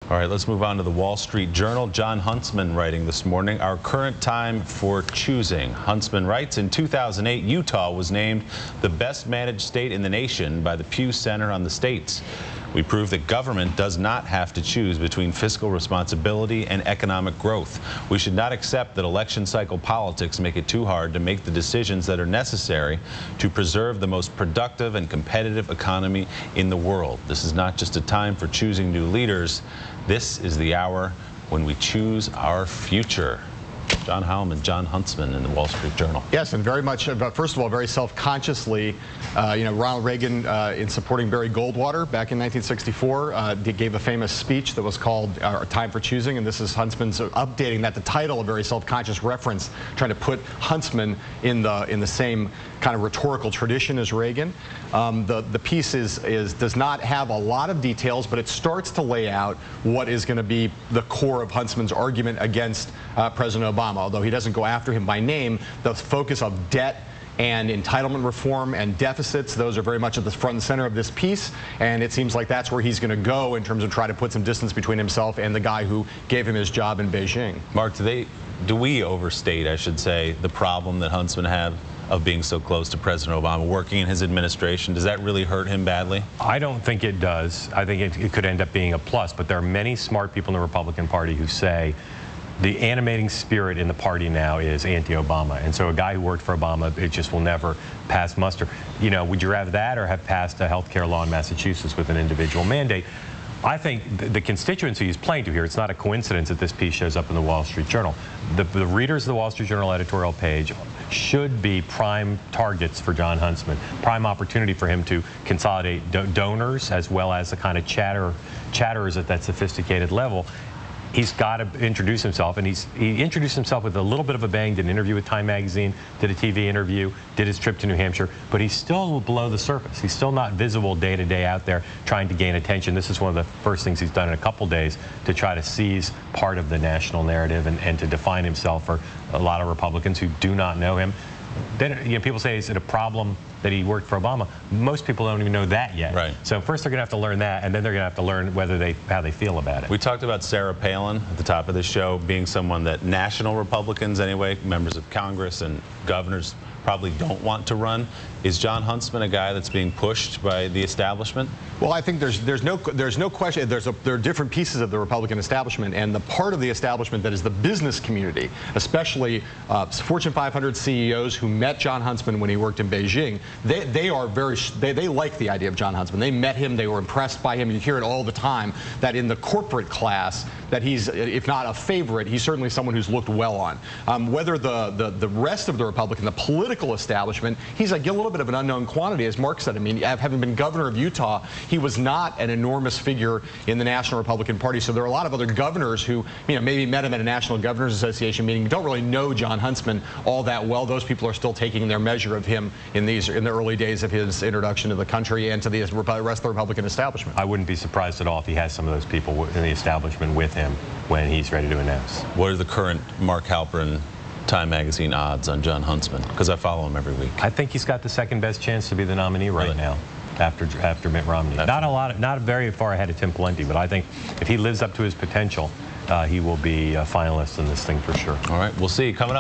All right, let's move on to the Wall Street Journal. Jon Huntsman writing this morning, our current time for choosing. Huntsman writes, in 2008, Utah was named the best managed state in the nation by the Pew Center on the States. We proved that government does not have to choose between fiscal responsibility and economic growth. We should not accept that election cycle politics make it too hard to make the decisions that are necessary to preserve the most productive and competitive economy in the world. This is not just a time for choosing new leaders. This is the hour when we choose our future. Jon Heilemann, Jon Huntsman in the Wall Street Journal. Yes, and very much, first of all, very self-consciously, Ronald Reagan, in supporting Barry Goldwater back in 1964, gave a famous speech that was called Time for Choosing, and this is Huntsman's updating that, the title, a very self-conscious reference, trying to put Huntsman in the same kind of rhetorical tradition as Reagan. The piece does not have a lot of details, but it starts to lay out what is going to be the core of Huntsman's argument against President Obama. Although he doesn't go after him by name, the focus of debt and entitlement reform and deficits, those are very much at the front and center of this piece, and it seems like that's where he's going to go in terms of trying to put some distance between himself and the guy who gave him his job in Beijing. Mark, do we overstate, I should say, the problem that Huntsman had of being so close to President Obama, working in his administration? Does that really hurt him badly? I don't think it does. I think it could end up being a plus, but there are many smart people in the Republican Party who say the animating spirit in the party now is anti-Obama, and so a guy who worked for Obama, it just will never pass muster. You know, would you rather that or have passed a health care law in Massachusetts with an individual mandate? I think the constituency he's playing to here, it's not a coincidence that this piece shows up in the Wall Street Journal. The readers of the Wall Street Journal editorial page should be prime targets for Jon Huntsman, prime opportunity for him to consolidate donors as well as the kind of chatterers at that sophisticated level. He's got to introduce himself, and he introduced himself with a little bit of a bang, did an interview with Time Magazine, did a TV interview, did his trip to New Hampshire, but he's still below the surface. He's still not visible day to day out there trying to gain attention. This is one of the first things he's done in a couple days to try to seize part of the national narrative and to define himself for a lot of Republicans who do not know him. Then, you know, people say, is it a problem that he worked for Obama? Most people don't even know that yet. Right. So first they're going to have to learn that, and then they're going to have to learn how they feel about it. We talked about Sarah Palin at the top of the show being someone that national Republicans, anyway, members of Congress and governors, probably don't want to run. Is Jon Huntsman a guy that's being pushed by the establishment? Well, I think there's no question. There are different pieces of the Republican establishment, and the part of the establishment that is the business community, especially Fortune 500 CEOs who met Jon Huntsman when he worked in Beijing, they like the idea of Jon Huntsman. They met him, they were impressed by him. You hear it all the time that in the corporate class that he's, if not a favorite, he's certainly someone who's looked well on. Whether the rest of the Republican, the political establishment, he's a little bit of an unknown quantity, as Mark said. I mean, having been governor of Utah, he was not an enormous figure in the National Republican Party. So there are a lot of other governors who, maybe met him at a National Governors Association meeting, don't really know Jon Huntsman all that well. Those people are still taking their measure of him in the early days of his introduction to the country and to the rest of the Republican establishment. I wouldn't be surprised at all if he has some of those people in the establishment with him when he's ready to announce. What are the current Mark Halperin Time Magazine odds on Jon Huntsman? Because I follow him every week. I think he's got the second best chance to be the nominee right now after Mitt Romney. Not very far ahead of Tim Pawlenty, but I think if he lives up to his potential, he will be a finalist in this thing for sure. All right, we'll see. Coming up.